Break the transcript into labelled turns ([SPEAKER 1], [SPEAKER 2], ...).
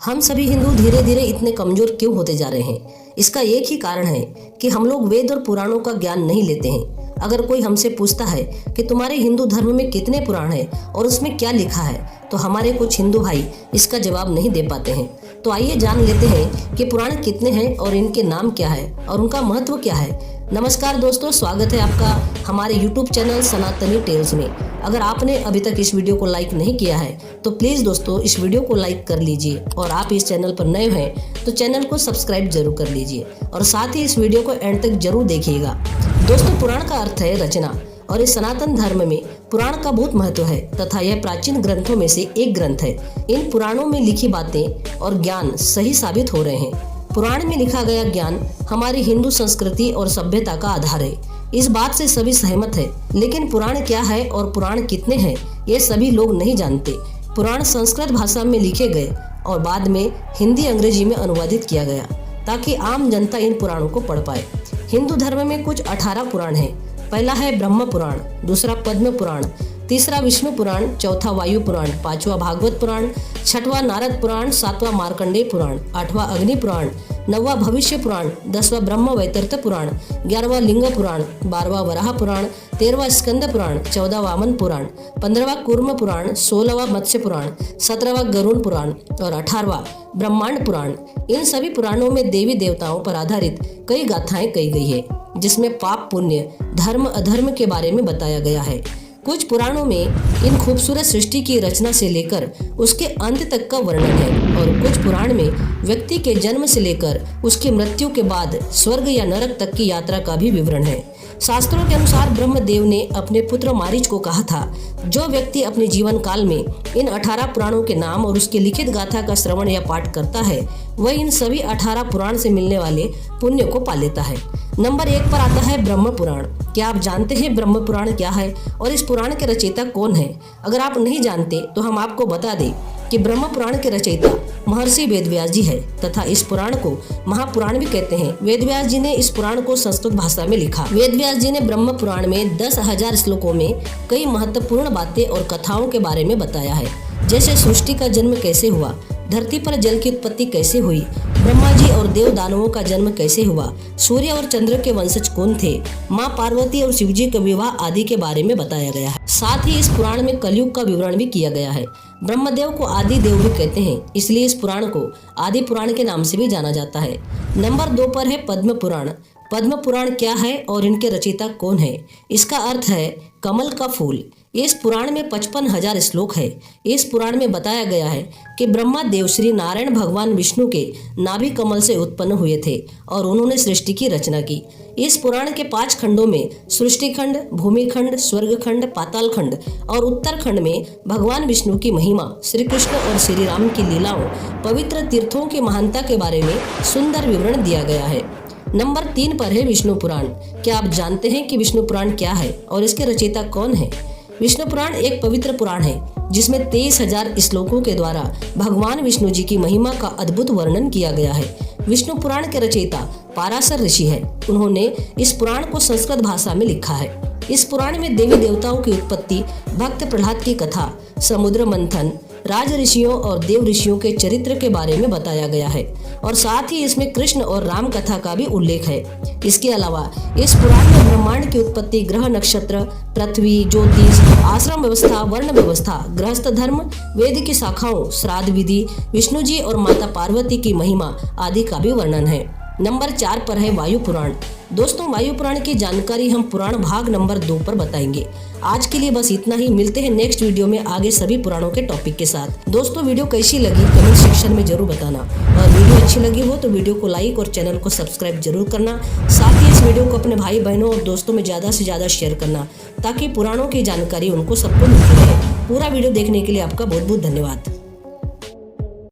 [SPEAKER 1] हम सभी हिंदू धीरे धीरे इतने कमजोर क्यों होते जा रहे हैं? इसका एक ही कारण है कि हम लोग वेद और पुराणों का ज्ञान नहीं लेते हैं। अगर कोई हमसे पूछता है कि तुम्हारे हिंदू धर्म में कितने पुराण हैं और उसमें क्या लिखा है, तो हमारे कुछ हिंदू भाई इसका जवाब नहीं दे पाते हैं। तो आइए जान लेते हैं कि पुराण कितने हैं और इनके नाम क्या है और उनका महत्व क्या है। नमस्कार दोस्तों, स्वागत है आपका हमारे YouTube चैनल सनातनी टेल्स में। अगर आपने अभी तक इस वीडियो को लाइक नहीं किया है तो प्लीज़ दोस्तों इस वीडियो को लाइक कर लीजिए, और आप इस चैनल पर नए हैं तो चैनल को सब्सक्राइब जरूर कर लीजिए और साथ ही इस वीडियो को एंड तक जरूर देखिएगा। दोस्तों, पुराण का अर्थ है रचना, और इस सनातन धर्म में पुराण का बहुत महत्व है तथा यह प्राचीन ग्रंथों में से एक ग्रंथ है। इन पुराणों में लिखी बातें और ज्ञान सही साबित हो रहे हैं। पुराण में लिखा गया ज्ञान हमारी हिंदू संस्कृति और सभ्यता का आधार है। इस बात से सभी सहमत है, लेकिन पुराण क्या है और पुराण कितने हैं ये सभी लोग नहीं जानते। पुराण संस्कृत भाषा में लिखे गए और बाद में हिंदी अंग्रेजी में अनुवादित किया गया ताकि आम जनता इन पुराणों को पढ़ पाए। हिंदू धर्म में कुछ 18 पुराण हैं। पहला है ब्रह्म पुराण, दूसरा पद्म पुराण, तीसरा विष्णु पुराण, चौथा वायु पुराण, पांचवा भागवत पुराण, छठवां नारद पुराण, सातवां मार्कंडेय पुराण, आठवां अग्नि पुराण, नौवां भविष्य पुराण, 10वां ब्रह्म वैवर्त पुराण, 11वां लिंग पुराण, 12वां वराह पुराण, 13वां स्कंद पुराण, 14वां वामन पुराण, 15वां कूर्म पुराण, 16वां मत्स्य पुराण, 17वां गरुड़ पुराण और 18वां ब्रह्मांड पुराण। इन सभी पुराणों में देवी देवताओं पर आधारित कई गाथाएं कही गई है, जिसमें पाप पुण्य, धर्म अधर्म के बारे में बताया गया है। कुछ पुराणों में इन खूबसूरत सृष्टि की रचना से लेकर उसके अंत तक का वर्णन है, और कुछ पुराण में व्यक्ति के जन्म से लेकर उसकी मृत्यु के बाद स्वर्ग या नरक तक की यात्रा का भी विवरण है। शास्त्रों के अनुसार ब्रह्मदेव ने अपने पुत्र मारीच को कहा था, जो व्यक्ति अपने जीवन काल में इन 18 पुराणों के नाम और उसकी लिखित गाथा का श्रवण या पाठ करता है, वह इन सभी 18 पुराण से मिलने वाले पुण्य को पा लेता है। नंबर 1 पर आता है ब्रह्म पुराण। क्या आप जानते हैं ब्रह्म पुराण क्या है और इस पुराण के रचयिता कौन है? अगर आप नहीं जानते तो हम आपको बता दें कि ब्रह्म पुराण के रचयिता महर्षि वेदव्यास जी है तथा इस पुराण को महापुराण भी कहते हैं। वेदव्यास जी ने इस पुराण को संस्कृत भाषा में लिखा। वेदव्यास जी ने ब्रह्म पुराण में 10,000 श्लोकों में कई महत्वपूर्ण बातें और कथाओं के बारे में बताया है, जैसे सृष्टि का जन्म कैसे हुआ, धरती पर जल की उत्पत्ति कैसे हुई, ब्रह्मा जी और देव दानवों का जन्म कैसे हुआ, सूर्य और चंद्र के वंशज कौन थे, माँ पार्वती और शिवजी के विवाह आदि के बारे में बताया गया है। साथ ही इस पुराण में कलयुग का विवरण भी किया गया है। ब्रह्मदेव को आदि देव भी कहते हैं, इसलिए इस पुराण को आदि पुराण के नाम से भी जाना जाता है। नंबर 2 पर है पद्म पुराण। पद्म पुराण क्या है और इनके रचयिता कौन है? इसका अर्थ है कमल का फूल। इस पुराण में 55,000 श्लोक है। इस पुराण में बताया गया है कि ब्रह्मा देव श्री नारायण भगवान विष्णु के नाभि कमल से उत्पन्न हुए थे और उन्होंने सृष्टि की रचना की। इस पुराण के 5 खंडों में सृष्टि खंड, भूमि खंड, स्वर्ग खंड, पाताल खंड और उत्तर खंड में भगवान विष्णु की महिमा, श्री कृष्ण और श्री राम की लीलाओं, पवित्र तीर्थों की महानता के बारे में सुंदर विवरण दिया गया है। नंबर 3 पर है विष्णु पुराण। क्या आप जानते हैं कि विष्णु पुराण क्या है और इसके रचयिता कौन है? विष्णु पुराण एक पवित्र पुराण है जिसमें 23,000 श्लोकों के द्वारा भगवान विष्णु जी की महिमा का अद्भुत वर्णन किया गया है। विष्णु पुराण के रचयिता पाराशर ऋषि है। उन्होंने इस पुराण को संस्कृत भाषा में लिखा है। इस पुराण में देवी देवताओं की उत्पत्ति, भक्त प्रहलाद की कथा, समुद्र मंथन, राज ऋषियों और देव ऋषियों के चरित्र के बारे में बताया गया है, और साथ ही इसमें कृष्ण और राम कथा का भी उल्लेख है। इसके अलावा इस पुराण में ब्रह्मांड की उत्पत्ति, ग्रह नक्षत्र, पृथ्वी, ज्योतिष, आश्रम व्यवस्था, वर्ण व्यवस्था, गृहस्थ धर्म, वेद की शाखाओं, श्राद्ध विधि, विष्णु जी और माता पार्वती की महिमा आदि का भी वर्णन है। नंबर 4 पर है वायु पुराण। दोस्तों, वायु पुराण की जानकारी हम पुराण भाग नंबर 2 पर बताएंगे। आज के लिए बस इतना ही। मिलते हैं नेक्स्ट वीडियो में आगे सभी पुराणों के टॉपिक के साथ। दोस्तों, वीडियो कैसी लगी कमेंट सेक्शन में जरूर बताना, और वीडियो अच्छी लगी हो तो वीडियो को लाइक और चैनल को सब्सक्राइब जरूर करना। साथ ही इस वीडियो को अपने भाई बहनों और दोस्तों में ज़्यादा से ज़्यादा शेयर करना, ताकि पुराणों की जानकारी उनको सबको मिलती रहे। पूरा वीडियो देखने के लिए आपका बहुत बहुत धन्यवाद।